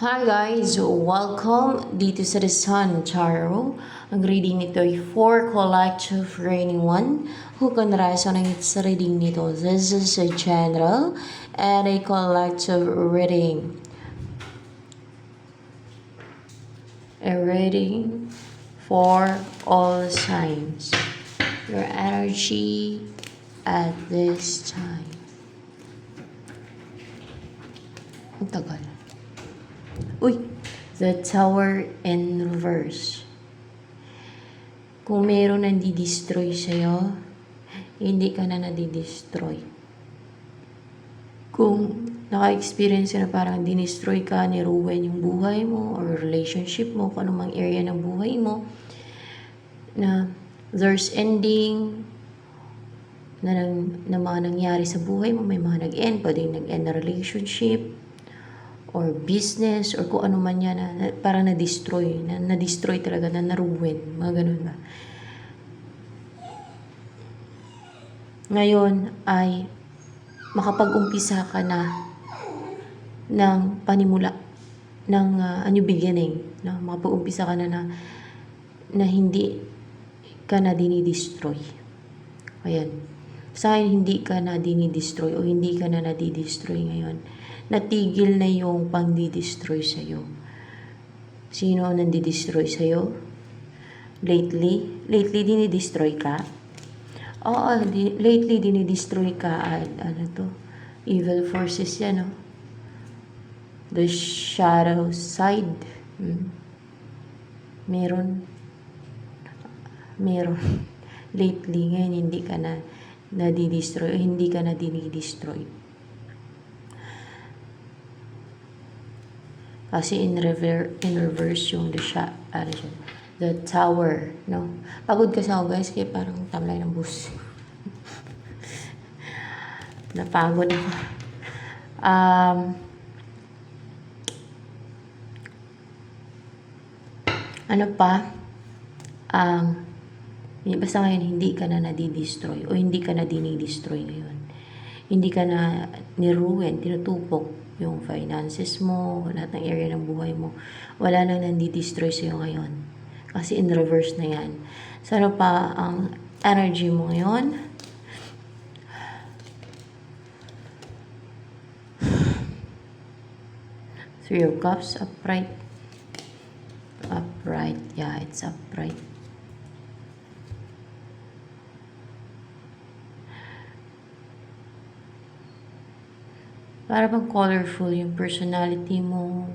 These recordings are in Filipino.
Hi guys! Welcome dito sa The Sun Tarot. Ang reading nito ay for collective reading 1. Who can resonate sa reading nito? This is a general and a collective reading. A reading for all signs. Your energy at this time. Ang tagal. Uy! The Tower in reverse. Kung meron nandi-destroy sa'yo, hindi ka na nadi-destroy. Kung naka-experience na parang dinestroy ka, niruwen yung buhay mo or relationship mo, kung anumang area ng buhay mo, na there's ending, na mga nangyari sa buhay mo, may mga nag-end, pwedeng nag-end na relationship, or business, or kung ano man yan, na parang na-destroy talaga, na naruin, mga ganun ba. Ngayon ay makapag-umpisa ka na ng panimula, ng a new beginning, no? Makapag-umpisa ka na hindi ka na dinidestroy. Ayan. Sa akin, hindi ka na dinidestroy o hindi ka na nadidestroy ngayon. Natigil na yung pang-destroy sa'yo. Sino ang nandidestroy sa'yo? Lately dinidestroy ka? Oo, lately dinidestroy ka at evil forces yan, no? The shadow side. Meron. Lately, ngayon hindi ka na nadidestroy o hindi ka na dinidestroy. Kasi in reverse yung the tower, no? Pagod kasi ako guys, kaya parang tamlay ng bus. Napagod ako. Ano pa? Basta ngayon, hindi ka na nadidestroy o hindi ka na dinidestroy ngayon. Hindi ka na niruin, tinutupok yung finances mo, lahat ng area ng buhay mo. Wala nang nandidestroy sa'yo ngayon. Kasi in reverse na yan. Sana pa ang energy mo ngayon? Three of Cups, upright. Upright, yeah, it's upright. Para bang colorful yung personality mo.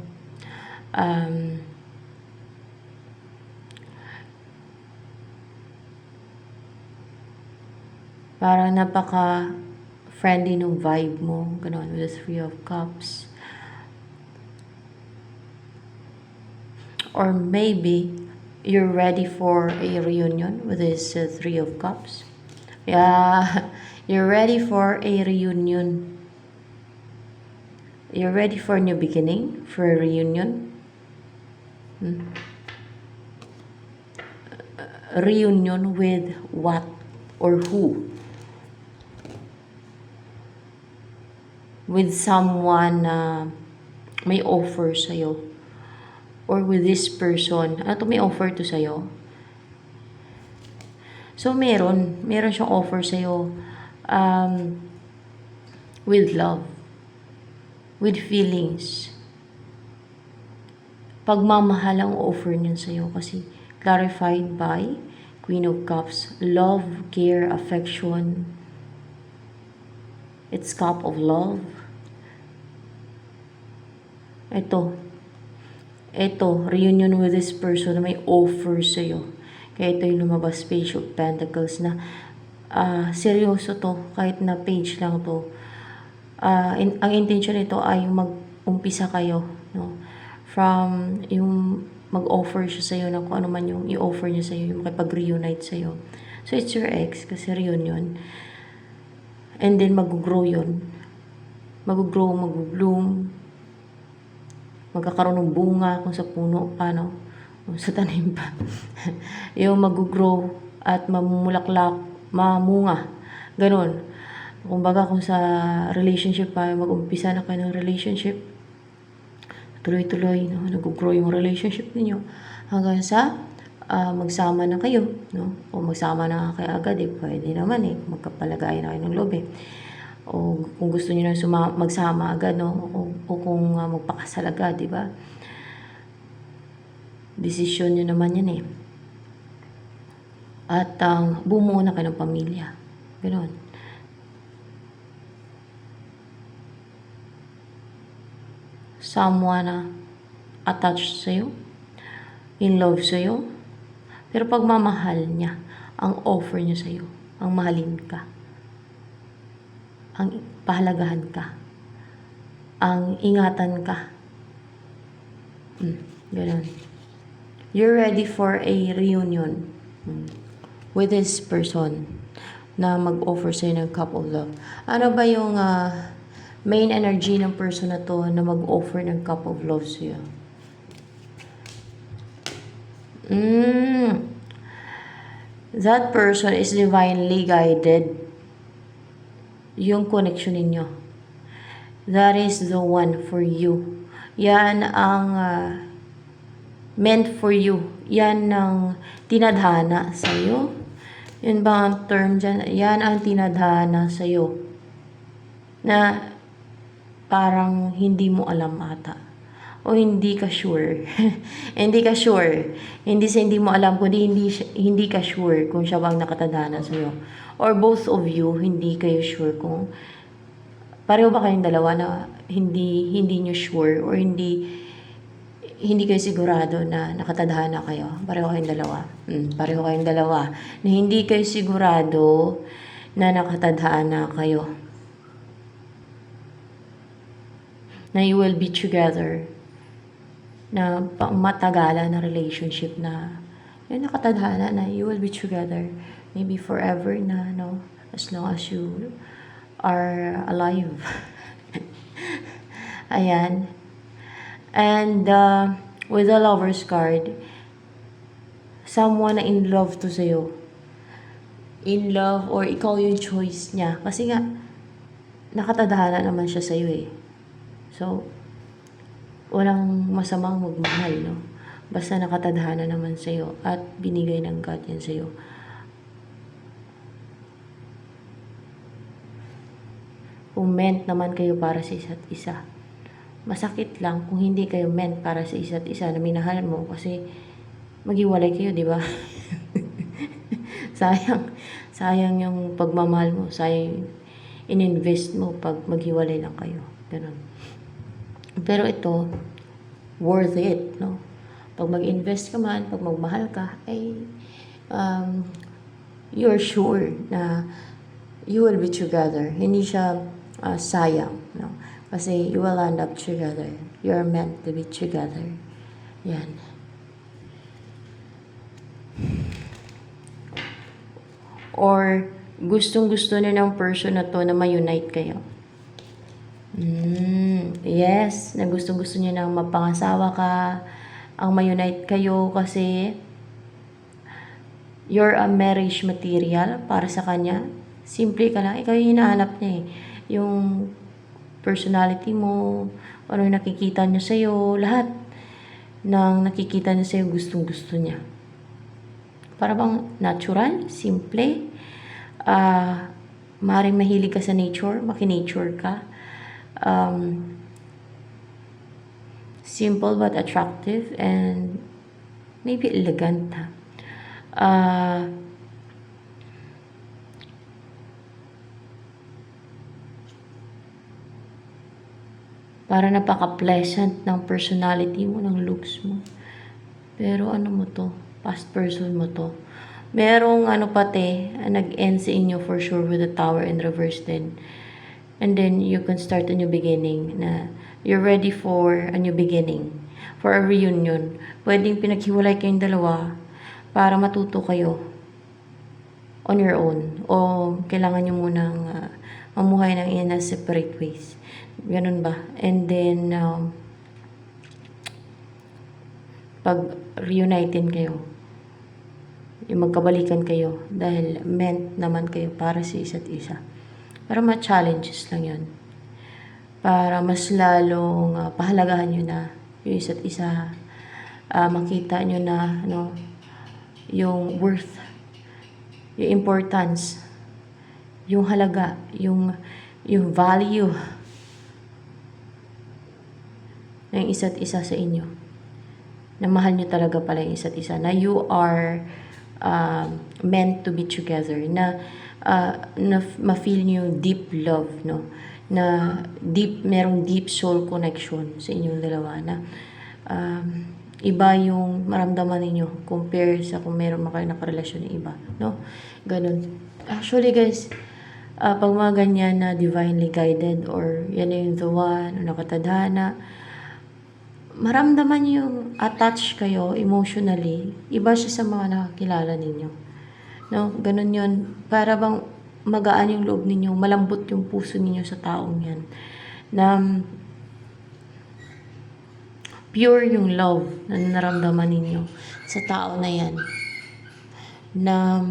Parang napaka-friendly ng vibe mo. Ganon, with the Three of Cups. Or maybe, you're ready for a reunion with this Three of Cups. Yeah, you're ready for a reunion. You're ready for a new beginning, for a reunion. Reunion with what or who? With someone na may offer sa'yo. Or with this person. Ano to, may offer to sa'yo? So, meron siyang offer sa'yo with love. With feelings. Pagmamahal ang offer niyan sa'yo kasi clarified by Queen of Cups. Love, care, affection. It's cup of love. Ito, reunion with this person na may offer sa'yo. Kaya ito yung lumabas, Page of Pentacles na seryoso to, kahit na page lang to. Ang intention nito ay yung mag-umpisa kayo, no? From yung mag-offer siya sa'yo na kung ano man yung i-offer niya sa'yo, yung makipag-reunite sa'yo. So, it's your ex kasi reunion. And then, mag-grow yun. Mag-grow, mag-bloom. Magkakaroon ng bunga kung sa puno pa, no? Kung sa tanim pa. Yung mag-grow at mamulaklak, mamunga. Ganon. Kumbaga kung sa relationship pa, mag-umpisa na kayo ng relationship, tuloy-tuloy, no? Nag-grow yung relationship niyo hanggang sa magsama na kayo, no? O magsama na kayo agad, pwede naman magkapalagayan na kayo ng loob O kung gusto niyo na magsama agad, no? O kung magpakasal agad, di ba? Desisyon niyo naman yan At bumuo na kayo ng pamilya. Ganon. Someone na attached sa'yo, in love sa'yo, pero pagmamahal niya, ang offer niya sa'yo, ang mahalin ka, ang pahalagahan ka, ang ingatan ka. Ganon. You're ready for a reunion with this person na mag-offer sa'yo ng cup of love. Ano ba yung main energy ng person na to na mag-offer ng cup of love sa'yo? That person is divinely guided. Yung connection ninyo. That is the one for you. Yan ang meant for you. Yan ang tinadhana sa'yo. Yun ba ang term dyan? Yan ang tinadhana sa'yo. Na parang hindi mo alam ata. O hindi ka sure. Hindi ka sure. Hindi sa hindi mo alam, kundi hindi ka sure kung siya bang nakatadhana sa'yo. Or both of you, hindi kayo sure kung pareho ba kayong dalawa na hindi nyo sure or hindi kayo sigurado na nakatadhana kayo. Pareho kayong dalawa. Pareho kayong dalawa na hindi kayo sigurado na nakatadhana kayo. Na you will be together. Na matagalan na relationship na yun nakatadhana na you will be together. Maybe forever na, no? As long as you are alive. Ayan. And with the Lover's card, someone na in love to sa'yo. In love or ikaw yung choice niya. Kasi nga, nakatadhana naman siya sa'yo So, walang masamang magmahal, no? Basta nakatadhana naman sa'yo at binigay ng God yan sa'yo. Kung meant naman kayo para sa isa't isa. Masakit lang kung hindi kayo meant para sa isa't isa na minahal mo kasi maghiwalay kayo, di ba? Sayang yung pagmamahal mo, sayang in-invest mo pag maghiwalay lang kayo. Ganun. Pero ito, worth it, no? Pag mag-invest ka man, pag magmahal ka, ay you're sure na you will be together. Hindi siya sayang, no? Kasi you will end up together. You're meant to be together. Yan. Or gustong-gusto na ng person na to na ma-unite kayo. Yes, na gustong-gusto niya na mapangasawa ka, ang ma-unite kayo kasi you're a marriage material para sa kanya. Simple ka lang, ikaw yung hinahanap niya Yung personality mo, ano yung nakikita niya sa'yo, lahat ng nakikita niya sa'yo gustong-gusto niya. Para bang natural, simple, maaaring mahilig ka sa nature, makinature ka. Simple but attractive and maybe elegant. Para napaka-pleasant ng personality mo, ng looks mo. Pero ano mo to? Past person mo to. Merong nag-end sa inyo for sure with the Tower in reverse din. And then you can start a new beginning na you're ready for a new beginning. For a reunion. Pwedeng pinaghiwalay kayong dalawa para matuto kayo on your own. O kailangan nyo munang mamuhay ng in a separate ways. Ganun ba? And then, pag reunited kayo, yung magkabalikan kayo dahil meant naman kayo para sa isa't isa. Para ma-challenges lang yun. Para mas lalong pahalagahan nyo na yung isa't isa. Makita nyo na, no, yung worth, yung importance, yung halaga, yung value ng isa't isa sa inyo. Na mahal nyo talaga pala yung isa't isa. Na you are meant to be together. Na ma-feel nyo yung deep love, no? Na merong deep soul connection sa inyong dalawa. Na iba yung maramdaman ninyo compare sa kung meron kayo nakarelasyon ng iba, no? Ganun. Actually guys, pag mga ganyan na divinely guided or yan yung the one, o nakatadhana, maramdaman yung attached kayo emotionally, iba siya sa mga nakakilala ninyo. No? Ganun yun. Para bang magaan yung loob ninyo, malambot yung puso ninyo sa taong yan. Na pure yung love na naramdaman ninyo sa tao na yan. Na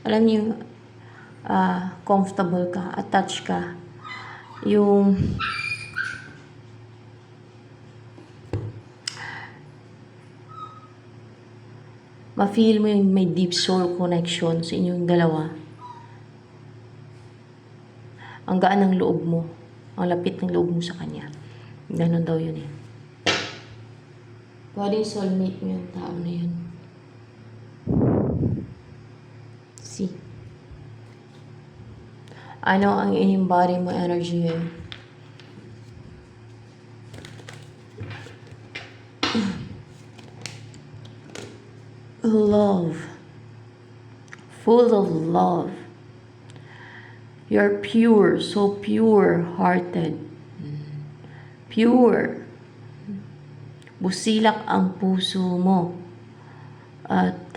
alam niyo, comfortable ka, attached ka. Yung ma-feel mo yung may deep soul connection sa inyong dalawa. Ang gaan ng loob mo, ang lapit ng loob mo sa kanya. Ganon daw yun eh. Pwedeng soulmate mo yung tao na yun. See? Ano ang in-embody mo energy yun? Love. Full of love. You're pure, so pure-hearted. Pure. Busilak ang puso mo. At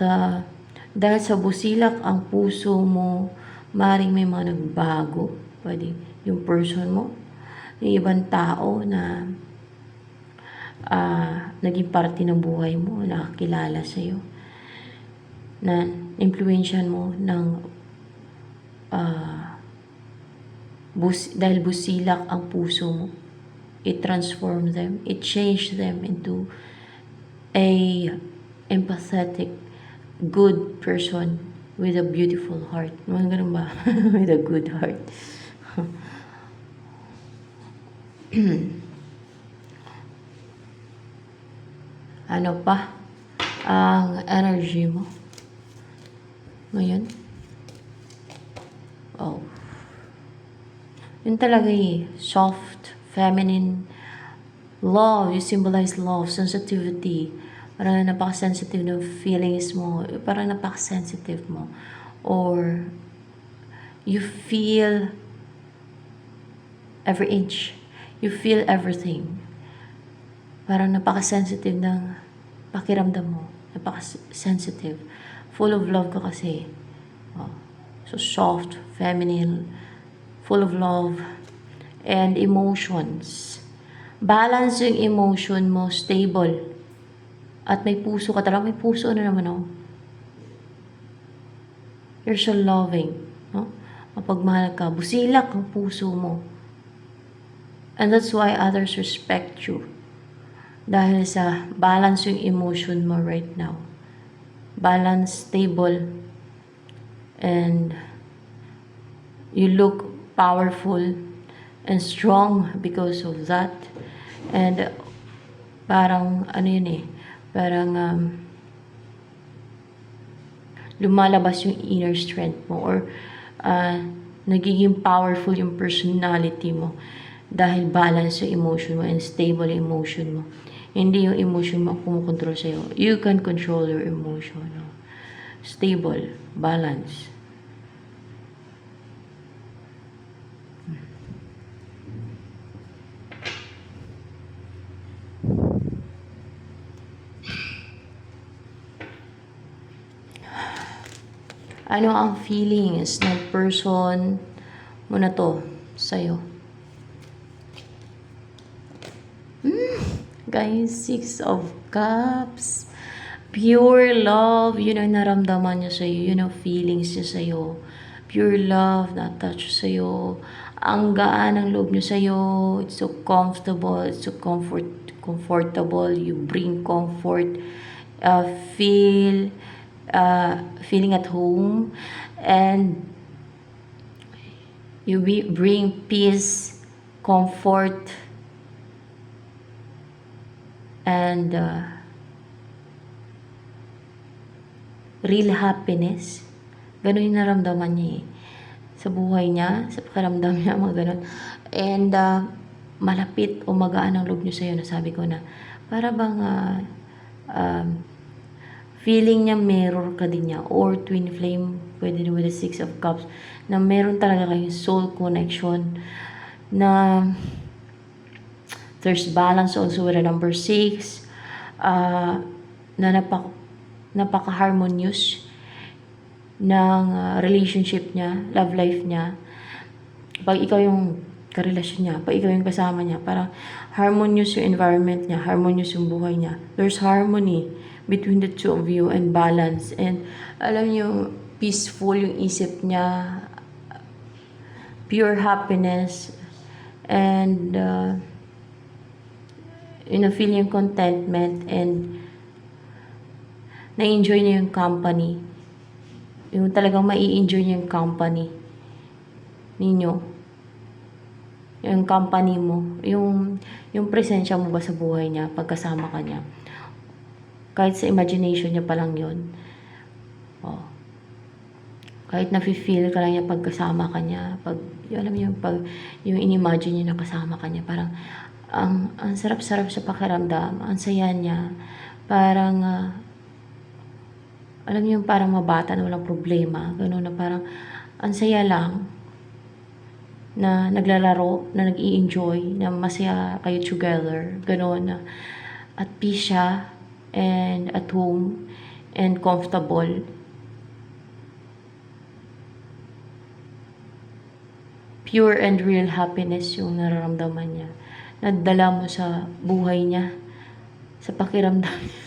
dahil sa busilak ang puso mo, maring may mga nagbago. Pwede yung person mo, yung ibang tao na naging parte ng buhay mo, nakakilala sa'yo, na influensyan mo ng dahil busilak ang puso mo, it transformed them, it changed them into a empathetic, good person with a beautiful heart. Mga ganun ba? With a good heart. Ano pa ang energy mo ngayon? Oh. Yun talaga eh. Soft, feminine, love. You symbolize love, sensitivity. Parang napaka-sensitive ng feelings mo. Parang napaka-sensitive mo. Or you feel every inch. You feel everything. Parang napaka-sensitive ng pakiramdam mo. Napaka-sensitive. Full of love ka kasi. Oh. So soft, feminine, full of love, and emotions. Balance yung emotion mo, stable. At may puso ka talaga. May puso na naman, oh. You're so loving, no? Mapagmahal ka. Busilak ang puso mo. And that's why others respect you. Dahil sa balance yung emotion mo right now. Balance, stable, and you look powerful and strong because of that. And parang ano yun eh, parang lumalabas yung inner strength mo, or nagiging powerful yung personality mo dahil balance yung emotion mo and stable yung emotion mo. Hindi yung emotion mo kumukontrol sa'yo. You can control your emotion. No? Stable, balance. Ano ang feelings ng person mo na to sa'yo? Guys, 6 of Cups. Pure love, yun ang naramdaman niya sa'yo. Yun ang feelings niya sa'yo. Pure love, na-touch sa'yo. Ang gaan ng loob nyo sa'yo. It's so comfortable. It's so comfortable. You bring comfort. Feel feeling at home. And you bring peace, comfort, and real happiness. Ganun yung naramdaman niya sa buhay niya, sa pakiramdam niya, mga ganun. And malapit o magaan ang loob niyo sa'yo, nasabi ko na, para bang feeling niya mirror ka din niya, or twin flame, pwede din with the 6 of cups, na meron talaga kayong soul connection, na there's balance also with the number 6, na napaka-harmonious ng relationship niya, love life niya. Pag ikaw yung karelasyon niya, pag ikaw yung kasama niya, parang harmonious yung environment niya, harmonious yung buhay niya. There's harmony between the two of you and balance. And alam niyo, peaceful yung isip niya, pure happiness, and feel yung contentment, and na-enjoy niya yung company. Yung talagang mai-enjoy niya yung company ninyo. Yung company mo. Yung presensya mo ba sa buhay niya, pagkasama ka niya. Kahit sa imagination niya pa lang yun. Oh. Kahit nafe-feel ka lang niya pagkasama ka niya. Pag, alam mo yung in-imagine niya na kasama ka niya. Parang, ang sarap-sarap sa pakiramdam. Ang saya niya. Parang, alam niyo yung parang mabata na walang problema. Ganun na parang, ang saya lang na naglalaro, na nag-i-enjoy, na masaya kayo together. Ganun na. At peace siya, and at home, and comfortable. Pure and real happiness yung nararamdaman niya. Nadala mo sa buhay niya, sa pakiramdam niya.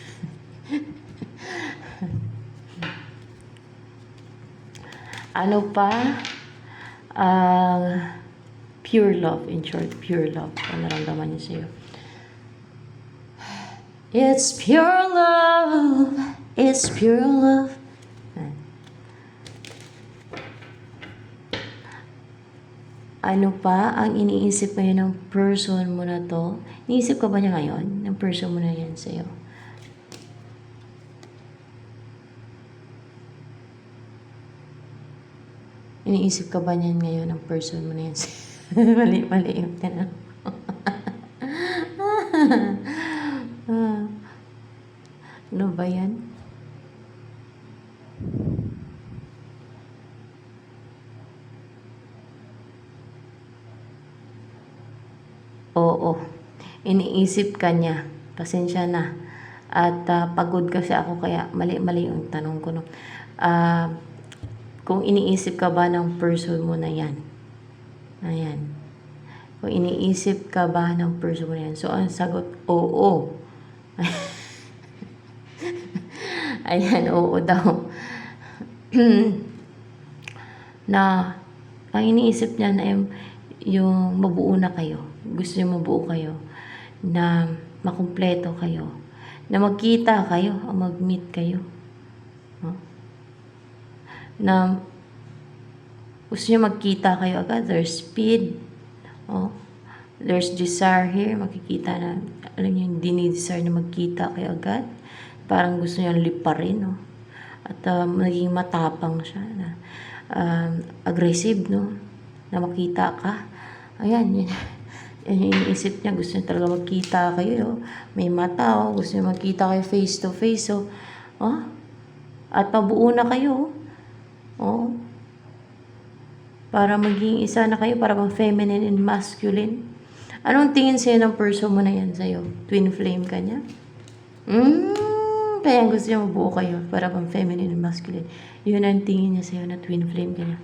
Ano pa? Pure love, in short, pure love. Ang naramdaman niya sa'yo. It's pure love. It's pure love. Ano pa ang iniisip ngayon ng person mo na to? Iniisip ka ba niya ngayon? Ng person mo na yan sa'yo? Iniisip ka ba niyan ngayon ng person mo na yan sa'yo? Mali yung tanong. Ano ba yan? Oo. Iniisip ka niya. Pasensya na. At pagod kasi ako, kaya mali yung tanong ko. No? Kung iniisip ka ba ng person mo na yan. Ayan. Kung iniisip ka ba ng person mo na yan. So, ang sagot, oo. Ayan, oo daw. Na, ang iniisip niya na yung mabuo na kayo. Gusto niyo mabuo kayo. Na makumpleto kayo. Na magkita kayo o mag-meet kayo. No? Na gusto niyo magkita kayo agad. There's speed. Oh. There's desire here. Makikita na, alam niyo, yung dinidesire na magkita kayo agad. Parang gusto niyo liparin. No? At naging matapang siya. Na, aggressive, no? Na makita ka. Ayan, yun. Yung iniisip niya, gusto niya talaga magkita kayo. May mata, oh. Gusto niya magkita kayo face to face. Oh. Oh. At mabuo na kayo. Oh. Para maging isa na kayo, para bang feminine and masculine. Anong tingin sa'yo ng person mo na yan sa'yo? Twin flame ka niya? Kaya gusto niya mabuo kayo, para bang feminine and masculine. Yun ang tingin niya sa'yo na twin flame ka niya.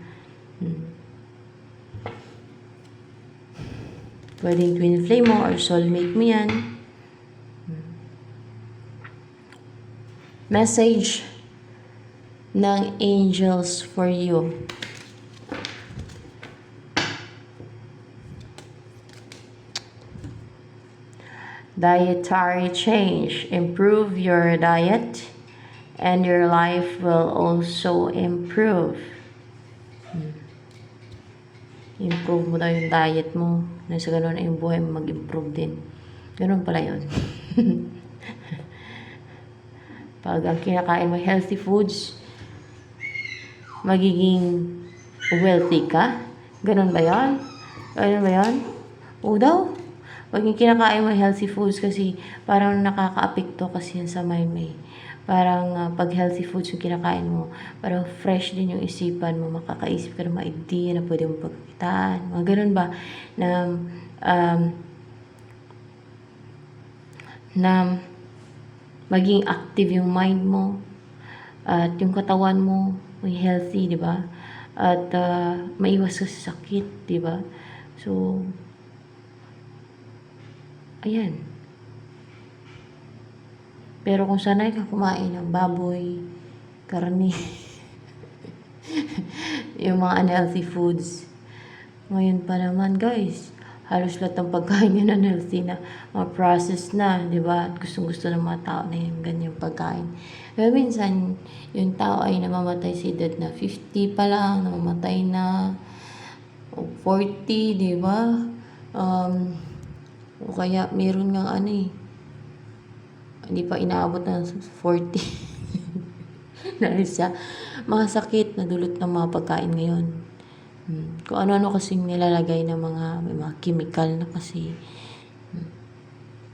Pwedeng twin flame mo or soulmate mo yan. Message ng angels for you. Dietary change. Improve your diet and your life will also improve. Improve mo daw yung diet mo. Na sa ganun ay yung buhay mo mag-improve din. Ganun pala yun. Pag ang kinakain mo healthy foods, magiging wealthy ka. Ganun ba yan? Ganun ba yan? O daw. Pag yung kinakain mo healthy foods kasi parang nakaka-apekto kasi yan sa may. Parang pag healthy foods yung kinakain mo, parang fresh din yung isipan mo, makakaisip ka ng mga idea na pwede mo pagkitaan. Mga ganun ba? Na maging active yung mind mo at yung katawan mo may healthy, di ba? At maiwas ka sa sakit, di ba? So, ayan. Pero kung sanay ka kumain ng baboy, karne, yung mga unhealthy foods, ngayon pa naman guys, halos lahat ng pagkain yun unhealthy na, mga processed na, di ba? At gustong-gusto ng mga tao na yung ganyang pagkain. Pero minsan, yung tao ay namamatay sa edad na 50 pa lang, namamatay na 40, di ba? O kaya meron nga hindi pa inaabot ng 40. Dahil sa mga sakit na dulot ng mga pagkain ngayon. Kung ano-ano kasing nilalagay ng may mga chemical na kasi.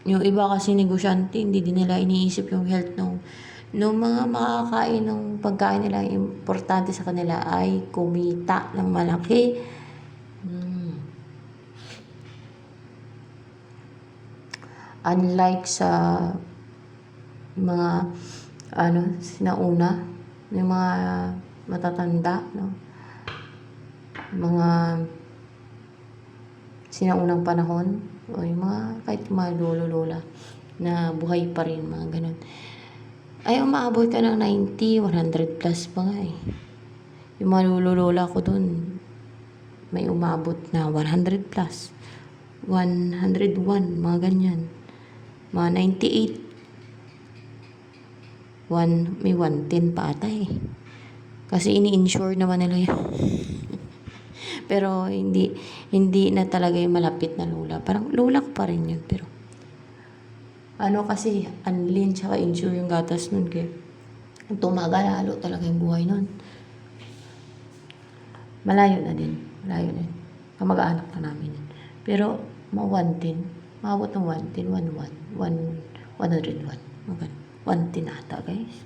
Yung iba kasi negosyante, hindi din nila iniisip yung health ng mga makakain ng pagkain nila. Importante sa kanila ay kumita ng malaki. Unlike sa mga sinauna, yung mga matatanda, no? Mga sinaunang panahon, o yung mga kahit mga lolo-lola na buhay pa rin, mga ganun. Ay, umaabot ka ng 90, 100 plus pa nga eh. Yung mga lolo-lola ko dun, may umabot na 100 plus. 101, mga ganyan. Mga 98. May 110 pa ata eh. Kasi ini-insure naman nila yan. Pero hindi na talaga yung malapit na lola. Parang lola ko pa rin yun. Pero kasi unlin tsaka insure yung gatas nun. Kaya tumaga lalo talaga yung buhay nun. Malayo na din. Kamag-anak na namin yun. Pero mga 110. Maabot ng 110, 101. 110 ata guys.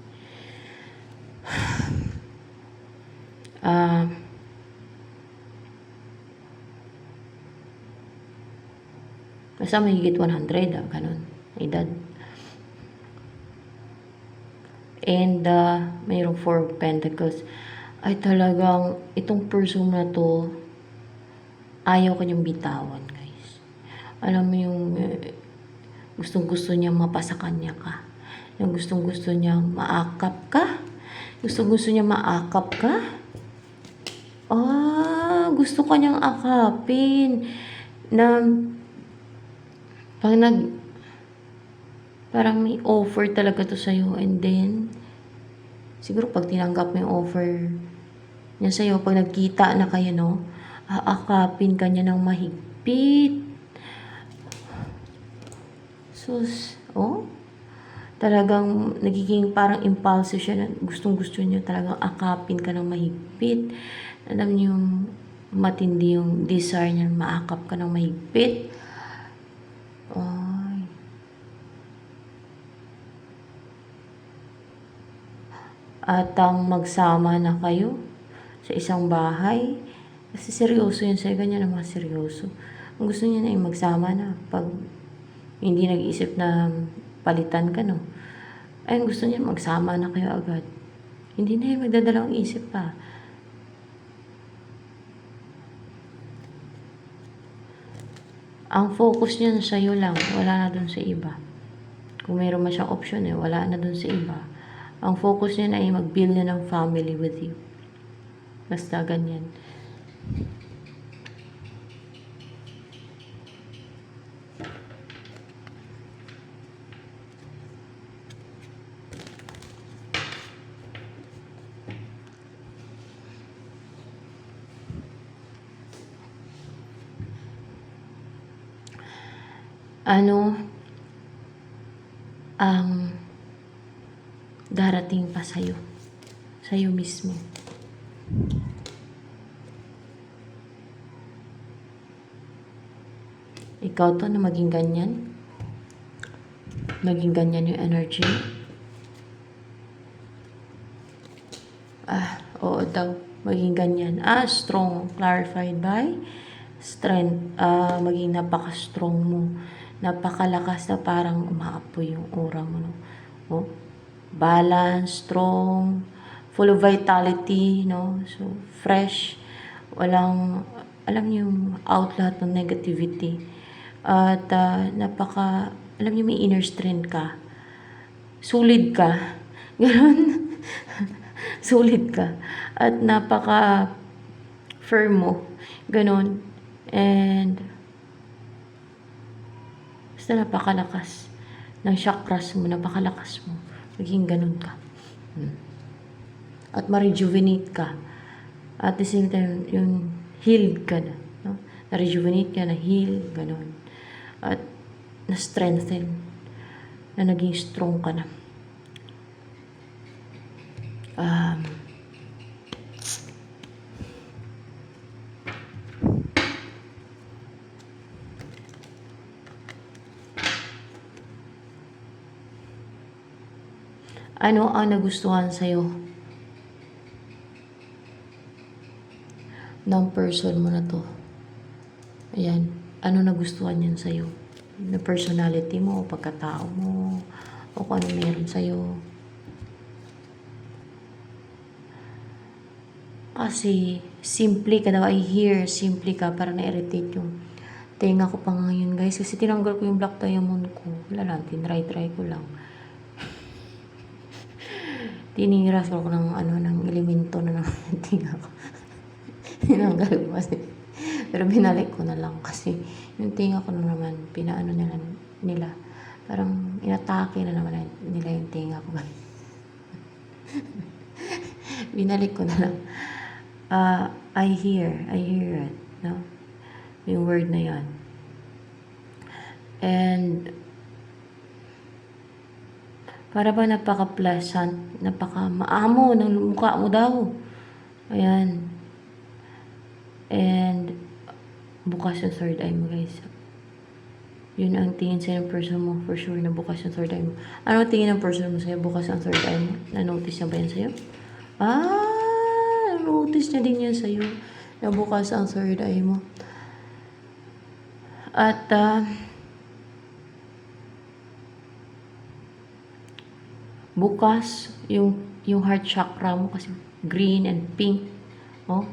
Basta mahigit 100, ganun, edad. And, mayroong 4 of Pentacles. Ay talagang, itong person na to, ayaw kanyang bitawan, guys. Alam mo yung, gustong-gusto niya mapasa kanya ka. Yung gustong-gusto niya maakap ka. Gusto niya maakap ka. Gusto kanyang akapin. Na, parang may offer talaga to sa'yo, and then siguro pag tinanggap mo yung offer niya sa'yo, pag nagkita na kayo, no, aakapin ka niya ng mahigpit. Sus, talagang nagiging parang impulsive siya na gustong-gusto niya talagang akapin ka ng mahigpit. Alam niyo yung matindi yung desire niya maakap ka ng mahigpit. At magsama na kayo sa isang bahay. Kasi seryoso yun sa'yo, ganyan ang mga seryoso. Ang gusto niya na yung magsama na pag hindi nag-iisip na palitan ka, no? Ay, ang gusto niya magsama na kayo agad. Hindi na yung magdadalawang isip pa. Ang focus niya sa'yo lang, wala na dun sa iba. Kung mayroon man siyang option wala na dun sa iba. Ang focus niya na ay mag-build na ng family with you. Basta ganyan. ano ang darating pa sa'yo. Sa'yo mismo. Ikaw to na maging ganyan. Maging ganyan yung energy. Oo daw. Maging ganyan. Strong. Clarified by strength. Maging napaka-strong mo. Napakalakas na parang umaapoy yung aura mo. No? Oh, balance, strong, full of vitality, no? So, fresh. Walang, alam niyo yung out lahat ng negativity. At alam niyo may inner strength ka. Solid ka. Ganon. Solid ka. At napaka-firm mo. Ganon. And, basta napakalakas ng chakras mo, napakalakas mo. Maging ganon ka. At ma-rejuvenate ka. At the same time, yung healed ka na. No? Na-rejuvenate ka, na-heal, ganon. At na-strengthen. Na naging strong ka na. Ano ang nagustuhan sa'yo ng person mo na to? Ayan. Ano nagustuhan yan sa'yo? Na personality mo, pagkatao mo, o kung ano meron sa'yo. Kasi, simple ka daw. I hear, simple ka. Parang na-irritate yung tenga ko pa ngayon, guys. Kasi tinanggal ko yung black diamond ko. Wala lang, tinry ko lang. Tiniras ko ng elemento na ng tinga ko. Tinanggal ko kasi. Pero binalik ko na lang kasi yung tinga ko na naman, pinaano nila. Parang inatake na naman nila yung tinga ko. Binalik ko na lang. I hear it. No? Yung word na yan. And, para ba napaka-pleasant, napaka-maamo ng mukha mo daw. Ayan. And, bukas yung third eye mo, guys. Yun ang tingin sa'yo ng person mo. For sure na bukas yung third eye mo. Ano tingin ng person mo sa'yo? Bukas ang third eye mo? Na-notice niya ba yan sa'yo? Na-notice niya din yan sa'yo. Na bukas ang third eye mo. At, bukas yung heart chakra mo kasi green and pink. Oh.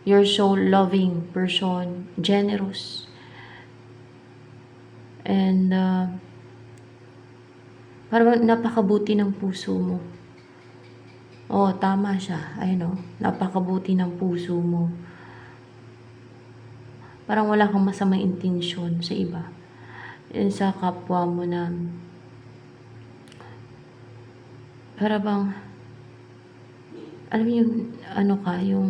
You're so loving person, generous. And parang napakabuti ng puso mo. Oh, tama siya. Ayun, oh, napakabuti ng puso mo. Parang wala kang masamang intensyon sa iba. Yan sa kapwa mo na para bang alam mo yung yung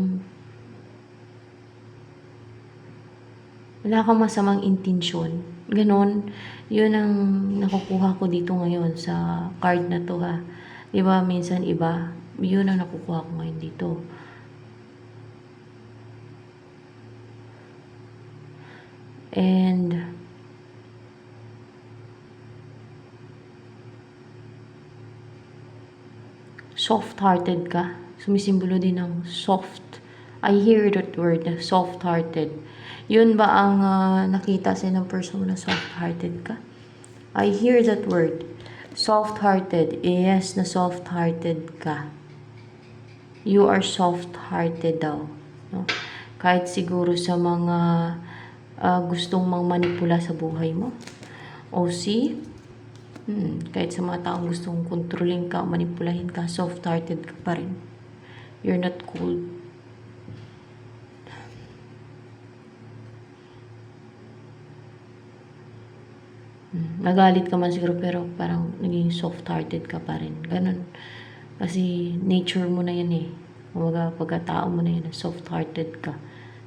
wala kang masamang intensyon. Ganon. Yun ang nakukuha ko dito ngayon sa card na to, ha. Diba, minsan iba. Yun ang nakukuha ko ngayon dito. And soft-hearted ka. Sumisimbolo din ng soft. I hear that word na soft-hearted. Yun ba ang nakita sa ng person na soft-hearted ka? I hear that word. Soft-hearted. Yes, na soft-hearted ka. You are soft-hearted daw. No? Kahit siguro sa mga gustong manipula sa buhay mo. O kahit sa mga taong gustong kontrolin ka, manipulahin ka, soft-hearted ka pa rin. You're not cold. Nagalit ka man siguro pero parang naging soft-hearted ka pa rin. Ganun. Kasi nature mo na yan eh. Kumbaga pagkatao mo na yan, soft-hearted ka.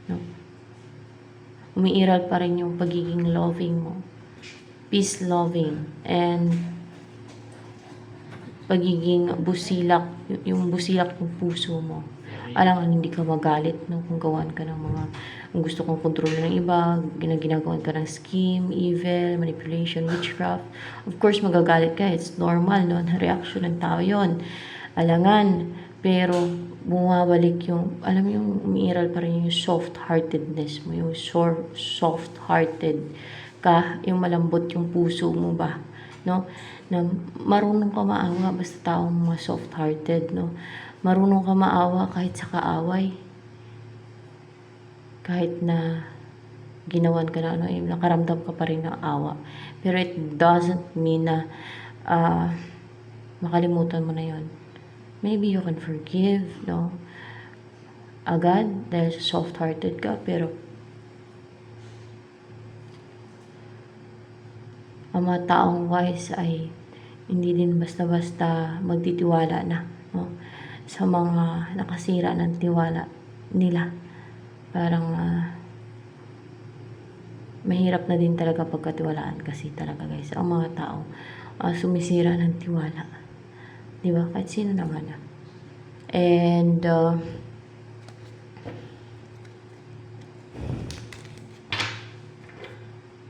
No? umiiral pa rin yung pagiging loving mo. Peace loving. And pagiging busilak, yung busilak ng puso mo. Alangan hindi ka magalit no, kung gawan ka ng mga kung gusto kong kontrolin ng iba, ginagawan ka ng scheme, evil, manipulation, witchcraft. Of course, magagalit ka. It's normal, no? Reaction ng tao yon. Alangan. Pero, bumabalik yung, alam mo yung umiiral pa rin yung soft-heartedness mo, yung soft-hearted ka, yung malambot yung puso mo ba, no? Na marunong ka maawa basta taong mga soft-hearted, no? Marunong ka maawa kahit sa kaaway. Kahit na ginawan ka na ano, nakaramdam ka pa rin ng awa. Pero it doesn't mean na makalimutan mo na yon. Maybe you can forgive, no? Agad, dahil soft-hearted ka, pero ang mga taong wise ay hindi din basta-basta magtitiwala na, no? Sa mga nakasira ng tiwala nila. Parang mahirap na din talaga pagkatiwalaan kasi talaga guys, ang mga tao sumisira ng tiwala. Diba? Kahit sino naman na. And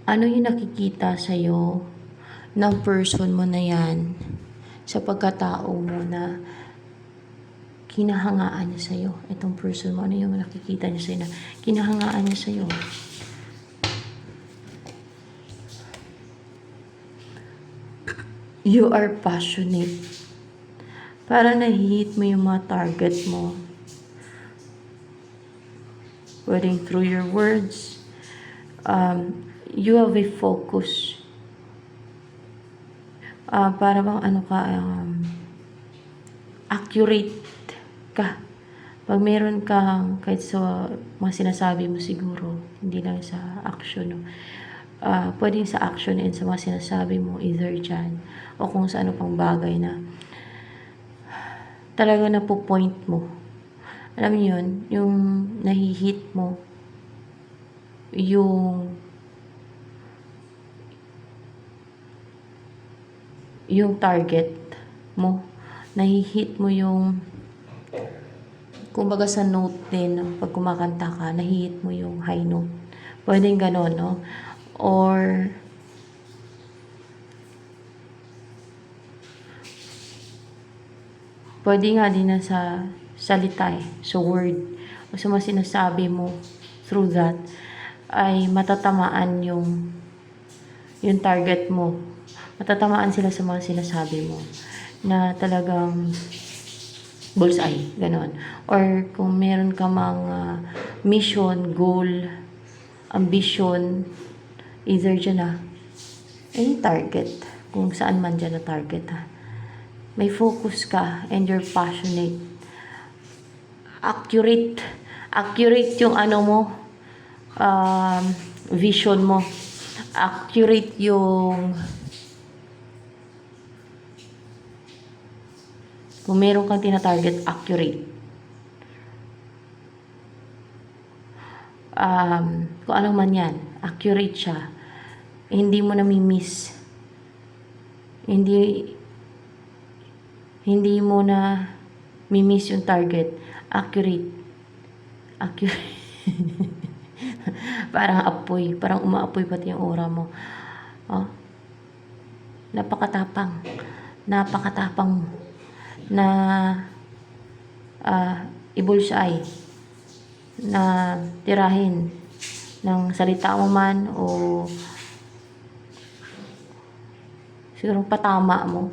ano yung nakikita sa'yo ng person mo na yan sa pagkatao mo na kinahangaan niya sa'yo? Itong person mo, ano yung nakikita niya sa'yo na kinahangaan niya sa'yo? You are passionate. Parang nahihit mo yung mga target mo. Whether through your words, you have a focus. Para bang ano ka, accurate ka. Pag meron kang, kahit sa mga sinasabi mo siguro, hindi lang sa action, no? Pwedeng sa action and sa mga sinasabi mo, either dyan, o kung sa ano pang bagay na talaga na po point mo. Alam niyo yun, yung nahihit mo, yung target mo, nahihit mo yung, kumbaga sa note din, pag kumakanta ka, nahihit mo yung high note. Pwedeng ganon, no? Or, pwede nga din na sa salita sa word, o sa mga sinasabi mo, through that, ay matatamaan yung target mo. Matatamaan sila sa mga sinasabi mo na talagang bullseye, ganon. Or kung meron ka mga mission, goal, ambition, either dyan any target, kung saan man dyan na target may focus ka and you're passionate. Accurate yung ano mo, vision mo. Accurate yung, kung meron kang tina-target, accurate. Kung ano man yan, accurate siya. Hindi mo nami-miss. Hindi mo na mi-miss yung target. Accurate. Parang apoy. Parang umaapoy pati yung aura mo. Napakatapang mo. Na ibulsay. Na tirahin ng salita mo man o siguro patama mo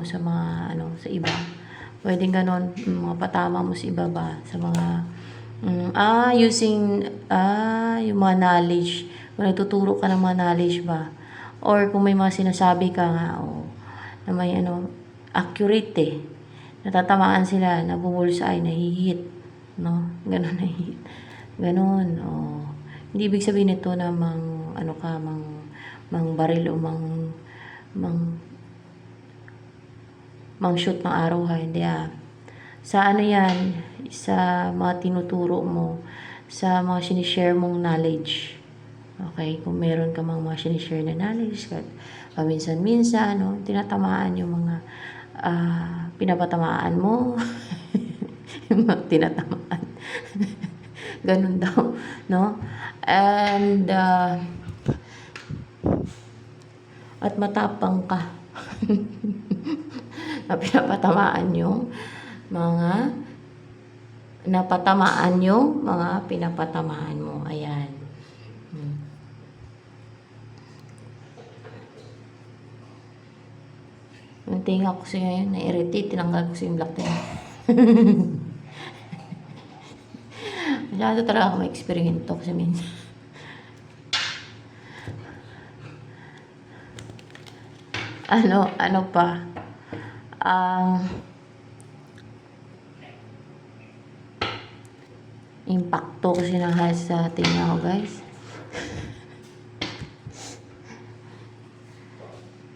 sa mga sa iba. Pwedeng ganon, mga patama mo sa iba ba sa mga using yung mga knowledge. Kung nagtuturo ka ng mga knowledge ba, or kung may mga sinasabi ka nga na may accurate natatamaan sila, nabubulsay, nahihit, no? Ganon, nahihit. Ganon, hindi ibig sabihin nito na mang baril o mang shoot ng araw hindi sa yan, sa mga tinuturo mo, sa mga sinishare mong knowledge, Okay, kung meron ka mga sinishare na knowledge, kahit paminsan-minsan, no, tinatamaan yung mga pinapatamaan mo, yung mga tinatamaan. Ganun daw, no? And, at matapang ka na pinapatamaan yung mga pinapatamaan mo. Ayan. Yung tinga ko siya ngayon, na-irritate, tinanggal ko siya yung black tinga. Masyado talaga ako ma-experimento kasi minsan. Ano pa? Impacto kasi ng sa tinga ko, guys.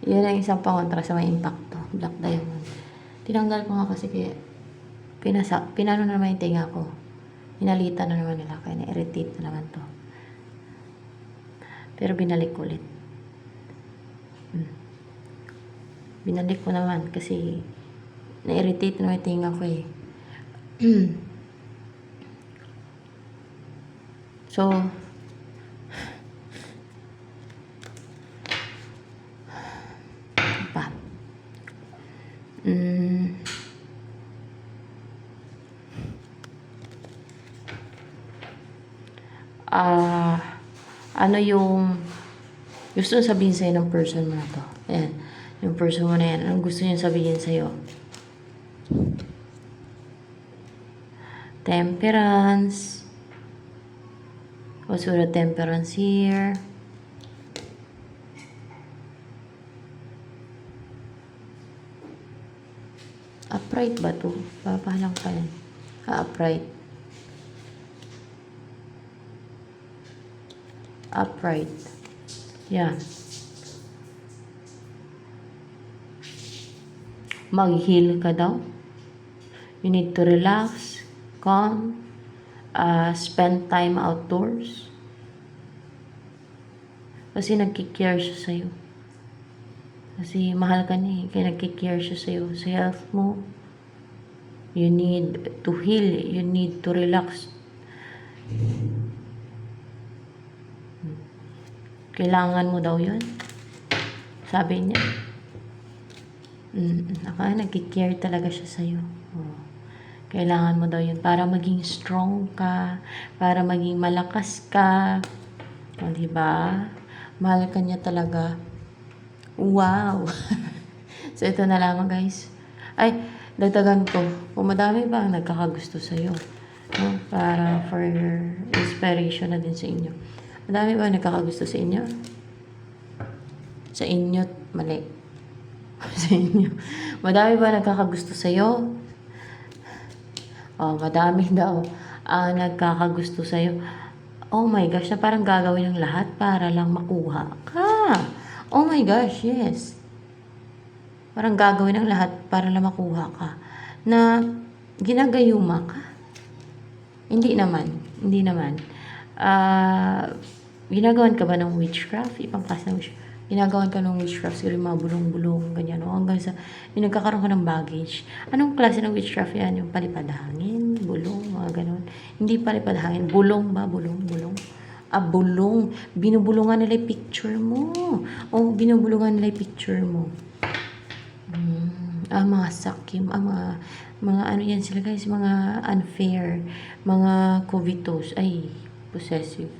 Yan ang isang pangontra sa may impacto. Black diamond. Tinanggal ko nga kasi kaya pinano naman yung tinga ko. Hinalitan na naman nila kaya na-irritate na naman to. Pero binalik ko ulit. Binalik ko naman kasi na-irritate na naman yung tinga ko eh. So, pa. Ano yung gusto sabihin sa'yo ng person mo na to? Ayan. Yung person mo na yan. Anong gusto niya sabihin sa'yo? Temperance. What's with the temperance here? Upright ba to? Papahalang pa yan. Upright. Upright. Yeah. Mag-heal ka daw. You need to relax, calm, spend time outdoors. Kasi nagkikare siya sa'yo. Kasi mahal ka niya eh. Kaya nagkikare siya sa'yo. Sa health mo, you need to heal. You need to relax. Kailangan mo daw yun. Sabi niya. Nagkikare talaga siya sa'yo. Kailangan mo daw yun para maging strong ka, para maging malakas ka. O, diba? Mahal ka niya talaga. Wow! So, ito na lamang, guys. Ay, dagdagan ko. Kung madami ba ang nagkakagusto sa'yo, no? Para for inspiration na din sa inyo. Madami ba nagkakagusto sa inyo? Sa inyo, mali. Sa inyo. Madami ba nagkakagusto sa'yo? Oh, madami daw ang nagkakagusto sa'yo. Oh my gosh, na parang gagawin ng lahat para lang makuha ka. Oh my gosh, yes. Parang gagawin ng lahat para lang makuha ka. Na ginagayuma ka. Hindi naman. Ginagawan ka ba ng witchcraft? Ibang klase ng witchcraft. Ginagawan ka ng witchcraft, siguro mga bulong-bulong, ganyan, no? Hanggang sa, yung nagkakaroon ka ng baggage. Anong klase ng witchcraft yan? Yung palipad hangin, bulong, mga ganon. Hindi palipad hangin, bulong ba? Bulong. Bulong. Binubulungan nila yung picture mo. Binubulungan nila yung picture mo. Mga sakim, mga ano yan sila guys, mga unfair, mga covetous, possessive.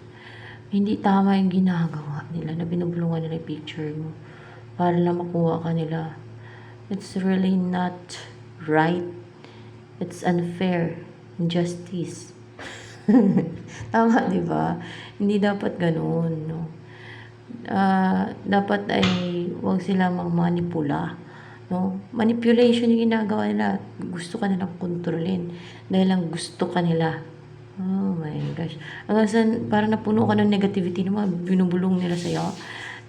Hindi tama yung ginagawa nila na binubulungan nila yung picture mo para lang makuha ka nila. It's really not right. It's unfair. Injustice. Tama, di ba? Hindi dapat ganun, no? Dapat ay huwag sila manipula, no? Manipulation yung ginagawa nila. Gusto ka nilang kontrolin dahil lang gusto ka nila. Oh my gosh. Hanggang saan, parang napuno ka ng negativity na mga binubulong nila sa'yo,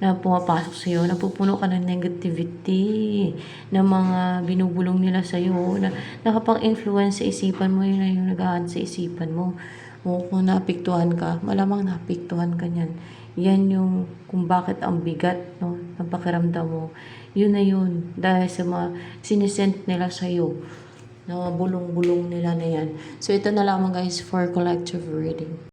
na pumapasok sa'yo, napupuno ka ng negativity na mga binubulong nila sa'yo, na nakapang-influence sa isipan mo, yun na yung nag-aan sa isipan mo. O kung naapektuhan ka, malamang naapektuhan ka niyan. Yan yung kung bakit ang bigat, no, ng pakiramdam mo. Yun na yun. Dahil sa mga sinisend nila sa'yo. Na bulong-bulong nila na yan. So, ito na lamang guys for collective reading.